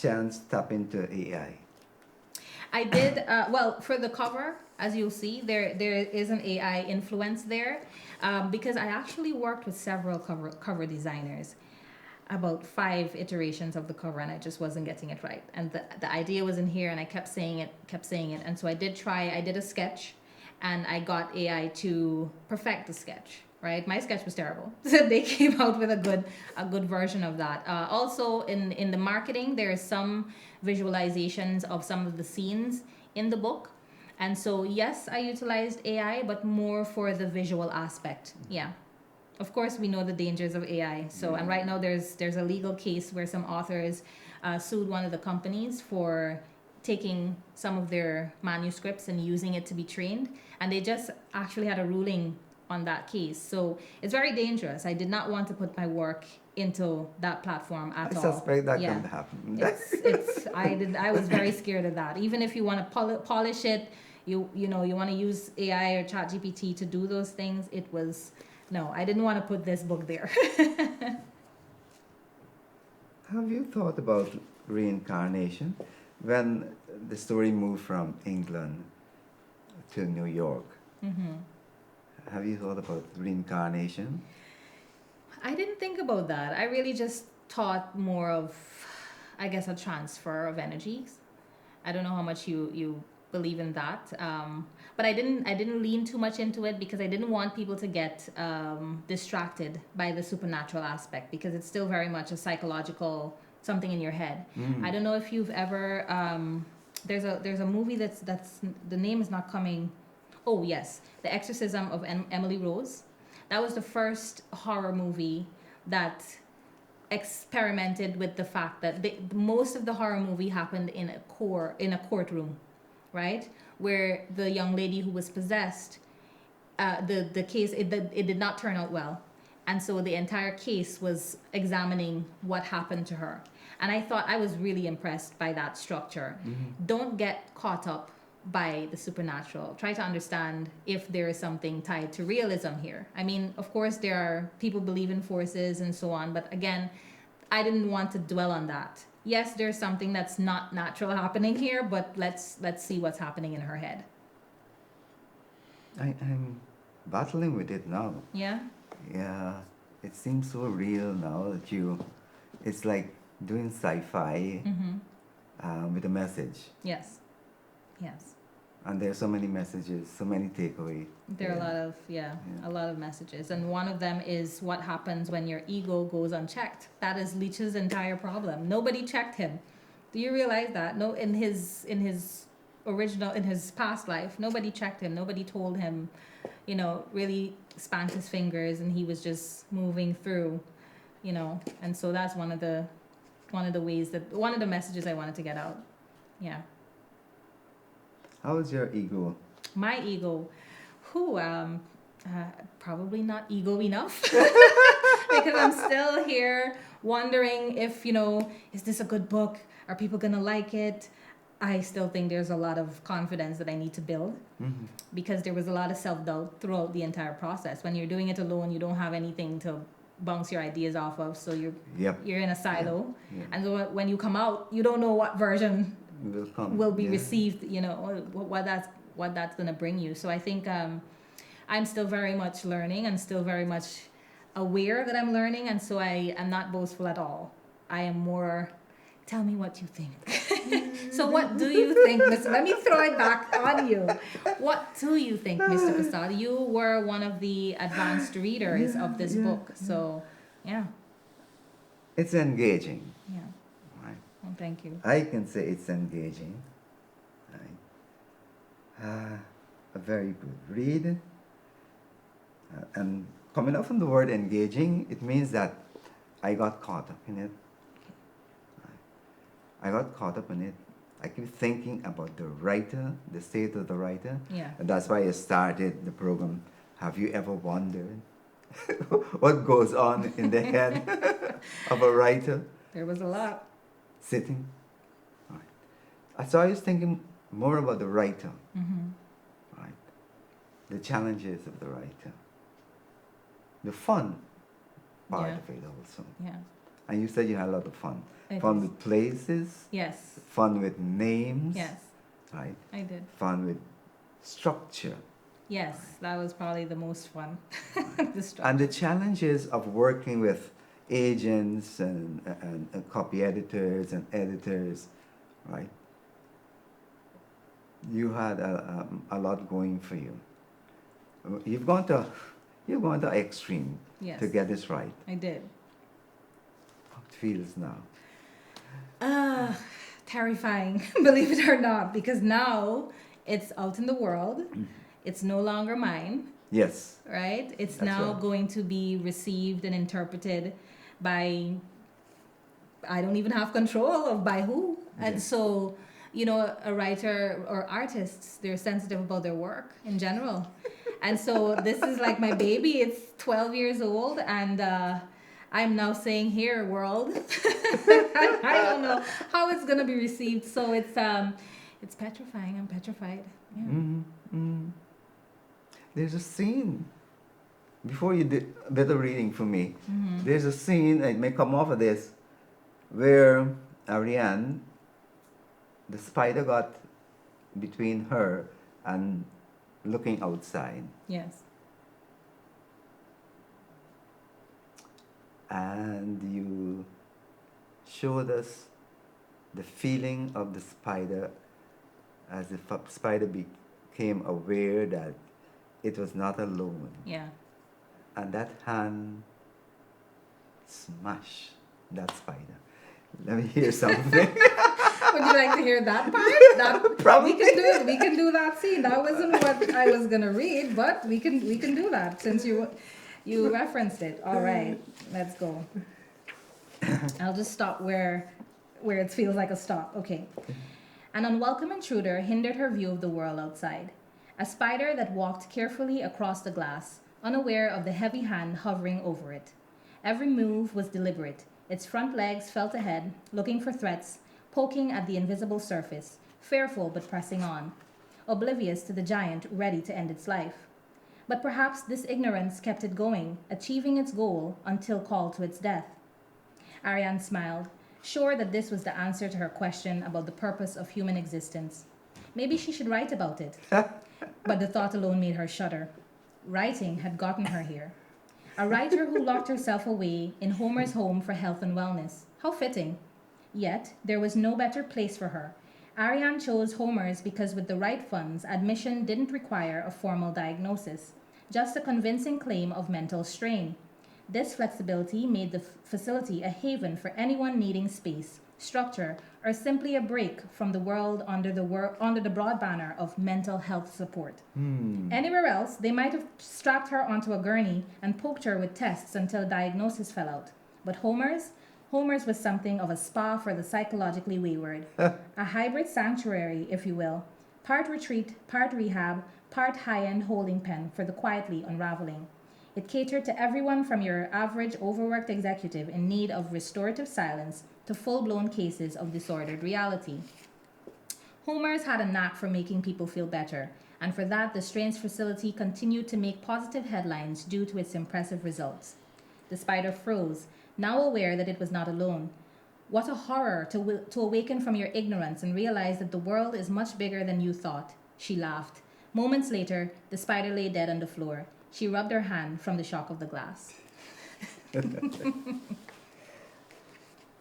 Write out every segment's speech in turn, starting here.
chance tap into AI? I did, well, for the cover, as you'll see, there is an AI influence there, because I actually worked with several cover designers about 5 iterations of the cover, and I just wasn't getting it right. And the idea was in here, and I kept saying it. And so I did a sketch, and I got AI to perfect the sketch. Right, my sketch was terrible, so they came out with a good version of that. Also, in the marketing, there are some visualizations of some of the scenes in the book, and so yes, I utilized AI, but more for the visual aspect. Yeah, of course, we know the dangers of AI. So, and right now there's a legal case where some authors sued one of the companies for taking some of their manuscripts and using it to be trained, and they just actually had a ruling on that case. So it's very dangerous. I did not want to put my work into that platform at all. I suspect that can happen. I was very scared of that. Even if you want to polish it, you want to use AI or ChatGPT to do those things, no, I didn't want to put this book there. Have you thought about reincarnation? When the story moved from England to New York, have you thought about reincarnation? I didn't think about that. I really just thought more of, I guess, a transfer of energies. I don't know how much you believe in that, but I didn't lean too much into it because I didn't want people to get distracted by the supernatural aspect, because it's still very much a psychological something in your head. I don't know if you've ever there's a movie that's the name is not coming. Oh yes, The Exorcism of Emily Rose. That was the first horror movie that experimented with the fact that most of the horror movie happened in a courtroom, right? Where the young lady who was possessed, the case, it did not turn out well. And so the entire case was examining what happened to her. And I thought, I was really impressed by that structure. Don't get caught up by the supernatural. Try to understand if there is something tied to realism here. I mean, of course, there are people believe in forces and so on, but again, I didn't want to dwell on that. Yes, there's something that's not natural happening here, but let's see what's happening in her head. I'm battling with it now. Yeah? Yeah, it seems so real now that it's like doing sci-fi with a message. Yes. Yes. And there are so many messages, so many takeaways. There are a lot of messages. And one of them is what happens when your ego goes unchecked. That is Leech's entire problem. Nobody checked him. Do you realize that? No, in his past life, nobody checked him. Nobody told him, really spanked his fingers, and he was just moving through, And so that's one of the messages I wanted to get out. Yeah. How is your ego? My ego, probably not ego enough, because I'm still here wondering if, is this a good book? Are people gonna like it? I still think there's a lot of confidence that I need to build, because there was a lot of self-doubt throughout the entire process. When you're doing it alone, you don't have anything to bounce your ideas off of, so you're in a silo. And so when you come out, you don't know what version will be received, what that's going to bring you. So I think I'm still very much learning. I'm still very much aware that I'm learning, and so I am not boastful at all. I am more, tell me what you think. So what do you think, Mr.? Let me throw it back on you. What do you think, Mr. Persaud? You were one of the advanced readers of this book, so yeah. It's engaging. Yeah. Oh, thank you. I can say it's engaging. Right? A very good read. And coming up from the word engaging, it means that I got caught up in it. I got caught up in it. I keep thinking about the writer, the state of the writer. Yeah. And that's why I started the program. Have you ever wondered what goes on in the head of a writer? There was a lot. Sitting. Right. So I was thinking more about the writer. Right. The challenges of the writer. The fun part of it also. Yeah. And you said you had a lot of fun. I Fun did. with places, Yes. fun with names, Yes. right? I did. Fun with structure. Yes. That was probably the most fun. The structure. And the challenges of working with agents and copy editors and editors, right? You had a lot going for you. You've gone to extreme Yes. to get this right. I did. How it feels now. Terrifying, believe it or not, because now it's out in the world. It's no longer mine, Yes. right? It's That's now right. going to be received and interpreted by, I don't even have control of by who. And Yes. so, you know, a writer or artists, they're sensitive about their work in general. And so this is like my baby. It's 12 years old, and I'm now saying, here, world. I don't know how it's gonna be received. So it's petrifying. I'm petrified. Yeah. Mm-hmm. There's a scene before you did a bit of reading for me. Mm-hmm. There's a scene, it may come off of this, where Ariane, the spider got between her and looking outside. Yes. And you showed us the feeling of the spider as the spider became aware that it was not alone. Yeah. And that hand smashed that spider. Let me hear something. Would you like to hear that part? That Probably. we can do that scene. That wasn't what I was gonna read, but we can do that since you referenced it. All right, let's go. I'll just stop where it feels like a stop. Okay. An unwelcome intruder hindered her view of the world outside. A spider that walked carefully across the glass, unaware of the heavy hand hovering over it. Every move was deliberate. Its front legs felt ahead, looking for threats, poking at the invisible surface, fearful but pressing on, oblivious to the giant ready to end its life. But perhaps this ignorance kept it going, achieving its goal until called to its death. Ariane smiled, sure that this was the answer to her question about the purpose of human existence. Maybe she should write about it. But the thought alone made her shudder. Writing had gotten her here. A writer who locked herself away in Homer's home for health and wellness. How fitting. Yet, there was no better place for her. Ariane chose Homer's because with the right funds, admission didn't require a formal diagnosis, just a convincing claim of mental strain. This flexibility made the facility a haven for anyone needing space, structure, or simply a break from the world under the broad banner of mental health support. Anywhere else, they might have strapped her onto a gurney and poked her with tests until a diagnosis fell out. But Homer's was something of a spa for the psychologically wayward, a hybrid sanctuary, if you will, part retreat, part rehab, part high-end holding pen for the quietly unraveling. It catered to everyone from your average overworked executive in need of restorative silence to full-blown cases of disordered reality. Homer's had a knack for making people feel better, and for that the strange facility continued to make positive headlines due to its impressive results. The spider froze, now aware that it was not alone. What a horror to awaken from your ignorance and realize that the world is much bigger than you thought. She laughed. Moments later, the spider lay dead on the floor. She rubbed her hand from the shock of the glass.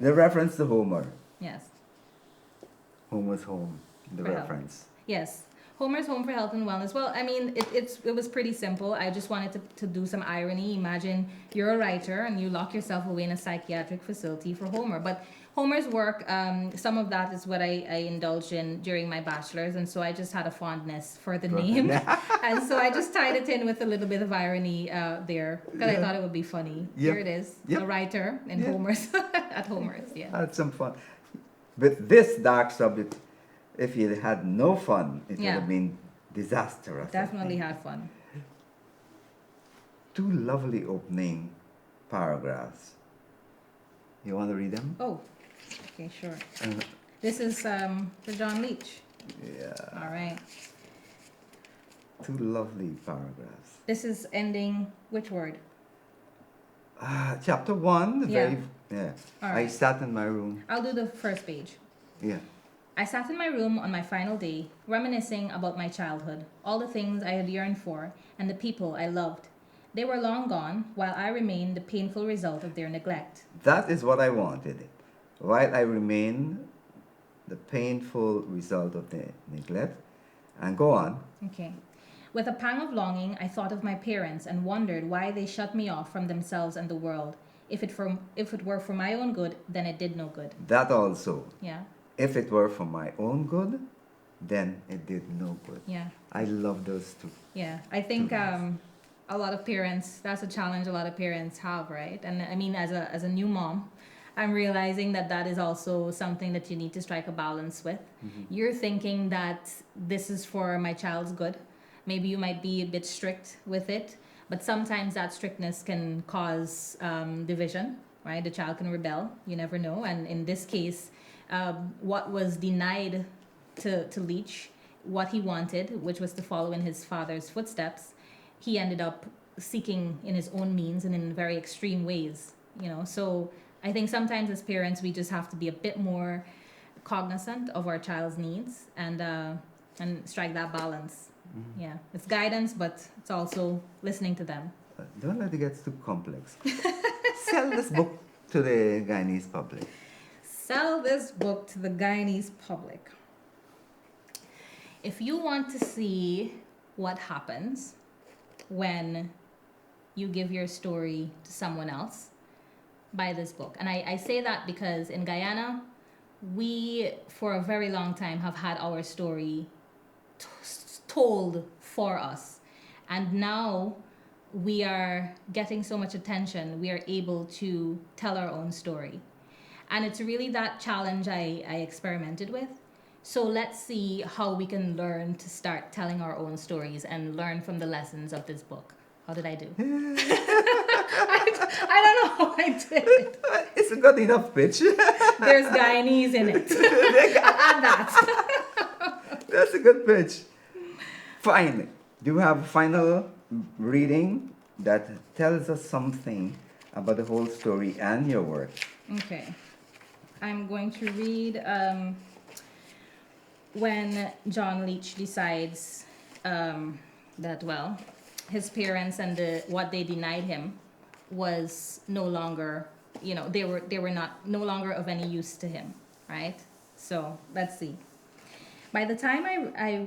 The reference to Homer. Yes. Homer's home. The For health. reference. Yes. Homer's home for health and wellness. Well, I mean, it was pretty simple. I just wanted to do some irony. Imagine you're a writer and you lock yourself away in a psychiatric facility for Homer. But Homer's work, some of that is what I indulged in during my bachelor's, and so I just had a fondness for the name. And so I just tied it in with a little bit of irony there, because I thought it would be funny. Yep. Here it is, Yep. a writer in Yeah. Homer's, at Homer's, yeah. Had some fun. With this dark subject, if you had no fun, it would Yeah. have been disastrous. I Definitely think. had fun. Two lovely opening paragraphs. You want to read them? Oh, okay, sure. Uh, This is for John Leech. yeah. All right. Two lovely paragraphs. This is ending which word? Chapter 1, the Yeah. very Yeah. All I right. sat in my room. I'll do the first page. Yeah. I sat in my room on my final day, reminiscing about my childhood, all the things I had yearned for, and the people I loved. They were long gone, while I remained the painful result of their neglect. That is what I wanted. While I remain the painful result of the neglect. And go on. Okay. With a pang of longing, I thought of my parents and wondered why they shut me off from themselves and the world. If it were for my own good, then it did no good. That also. Yeah, If it were for my own good, then it did no good. yeah, I love those two. yeah. I think Nice. a lot of parents, that's a challenge a lot of parents have, right? And I mean, as a new mom, I'm realizing that that is also something that you need to strike a balance with. You're thinking that this is for my child's good. Maybe you might be a bit strict with it, but sometimes that strictness can cause division, right? The child can rebel. You never know. And in this case, what was denied to Leach, what he wanted, which was to follow in his father's footsteps, he ended up seeking in his own means and in very extreme ways. So I think sometimes as parents we just have to be a bit more cognizant of our child's needs and strike that balance. Yeah, it's guidance, but it's also listening to them. Don't let it get too complex. Sell this book to the Guyanese public. Sell this book to the Guyanese public. If you want to see what happens when you give your story to someone else, buy this book. And I say that because in Guyana, we, for a very long time, have had our story told for us. And now we are getting so much attention, we are able to tell our own story. And it's really that challenge I experimented with. So let's see how we can learn to start telling our own stories and learn from the lessons of this book. How did I do? I don't know how I did. It's a good enough pitch. There's Guyanese in it. I'll add that. That's a good pitch. Fine. Do you have final reading that tells us something about the whole story and your work? Okay. I'm going to read when John Leach decides that, well, his parents and what they denied him was no longer, they were no longer of any use to him, right? So let's see. By the time I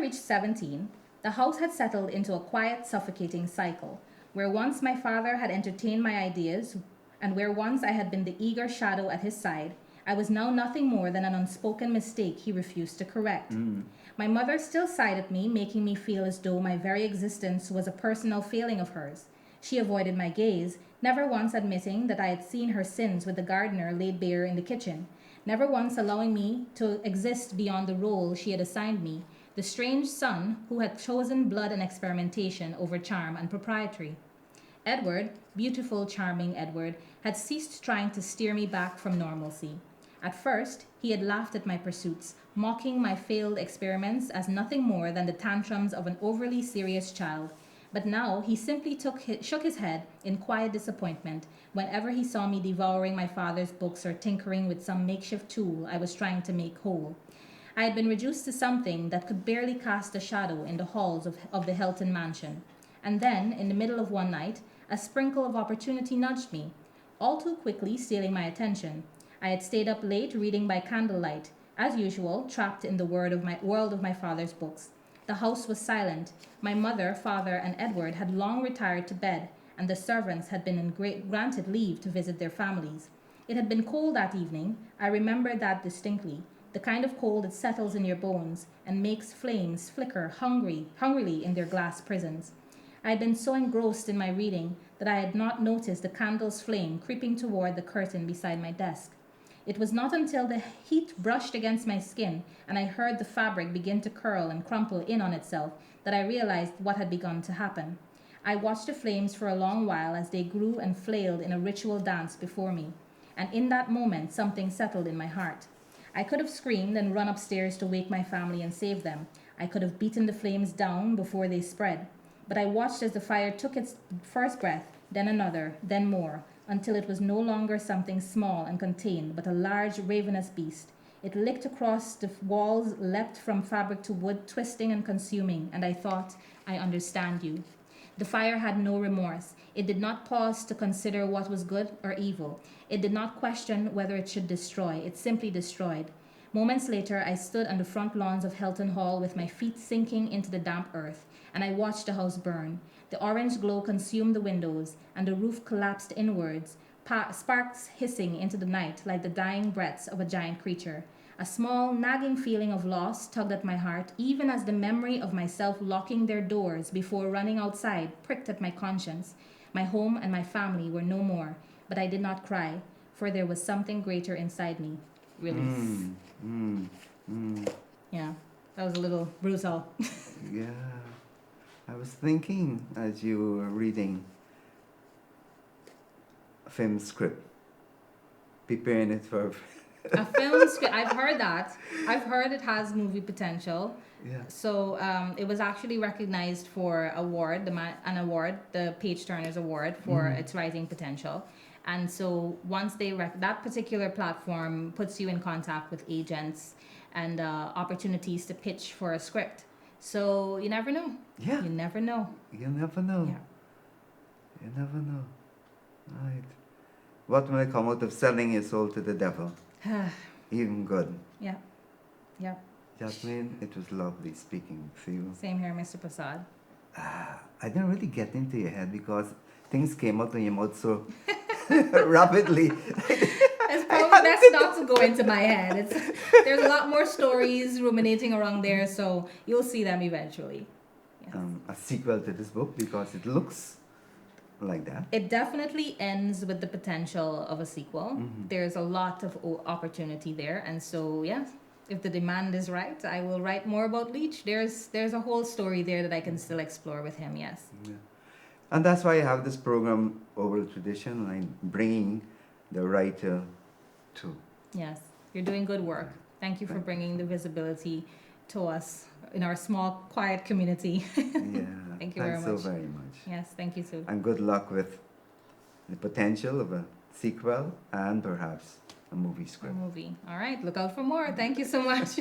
reached 17, the house had settled into a quiet, suffocating cycle, where once my father had entertained my ideas, and where once I had been the eager shadow at his side, I was now nothing more than an unspoken mistake he refused to correct. My mother still sighed at me, making me feel as though my very existence was a personal failing of hers. She avoided my gaze, never once admitting that I had seen her sins with the gardener laid bare in the kitchen, never once allowing me to exist beyond the role she had assigned me, the strange son who had chosen blood and experimentation over charm and propriety. Edward, beautiful, charming Edward, had ceased trying to steer me back from normalcy. At first, he had laughed at my pursuits, mocking my failed experiments as nothing more than the tantrums of an overly serious child. But now he simply shook his head in quiet disappointment whenever he saw me devouring my father's books or tinkering with some makeshift tool I was trying to make whole. I had been reduced to something that could barely cast a shadow in the halls of the Helton mansion. And then, in the middle of one night, a sprinkle of opportunity nudged me, all too quickly stealing my attention. I had stayed up late reading by candlelight, as usual, trapped in the world of my father's books. The house was silent. My mother, father, and Edward had long retired to bed, and the servants had been granted leave to visit their families. It had been cold that evening. I remember that distinctly, the kind of cold that settles in your bones and makes flames flicker hungrily in their glass prisons. I had been so engrossed in my reading that I had not noticed the candle's flame creeping toward the curtain beside my desk. It was not until the heat brushed against my skin and I heard the fabric begin to curl and crumple in on itself that I realized what had begun to happen. I watched the flames for a long while as they grew and flailed in a ritual dance before me, and in that moment something settled in my heart. I could have screamed and run upstairs to wake my family and save them. I could have beaten the flames down before they spread. But I watched as the fire took its first breath, then another, then more, until it was no longer something small and contained, but a large, ravenous beast. It licked across the walls, leapt from fabric to wood, twisting and consuming, and I thought, I understand you. The fire had no remorse. It did not pause to consider what was good or evil. It did not question whether it should destroy. It simply destroyed. Moments later, I stood on the front lawns of Helton Hall with my feet sinking into the damp earth, and I watched the house burn. The orange glow consumed the windows, and the roof collapsed inwards, sparks hissing into the night like the dying breaths of a giant creature. A small, nagging feeling of loss tugged at my heart, even as the memory of myself locking their doors before running outside pricked at my conscience. My home and my family were no more, but I did not cry, for there was something greater inside me. Relief. Yeah, that was a little brutal. Yeah. I was thinking as you were reading a film script, preparing it for... A film script, I've heard that. I've heard it has movie potential. Yeah. So it was actually recognized for an award, the Page Turner's Award for its writing potential. And so once they that particular platform puts you in contact with agents and opportunities to pitch for a script. So you never know. Yeah. You never know. You never know. Yeah. You never know. Right. What will come out of selling your soul to the devil? Even good. Yeah. Yeah. Jasmine, it was lovely speaking to you. Same here, Mr. Persaud. I didn't really get into your head because things came out of your mouth so rapidly. It's probably best not to go into my head. There's a lot more stories ruminating around there, so you'll see them eventually. Yes. A sequel to this book because it looks like that. It definitely ends with the potential of a sequel. There's a lot of opportunity there, and so yes, if the demand is right, I will write more about LEECH. There's a whole story there that I can still explore with him. Yes. Yeah. And that's why I have this program, Oral Tradition, and I'm bringing the writer to. Yes, you're doing good work. Thank you for bringing the visibility to us in our small, quiet community. Yeah. Thank you very Thanks much. so very much. Yes, thank you, Sue. And good luck with the potential of a sequel and perhaps a movie A script. movie. All right, look out for more. Thank you so much.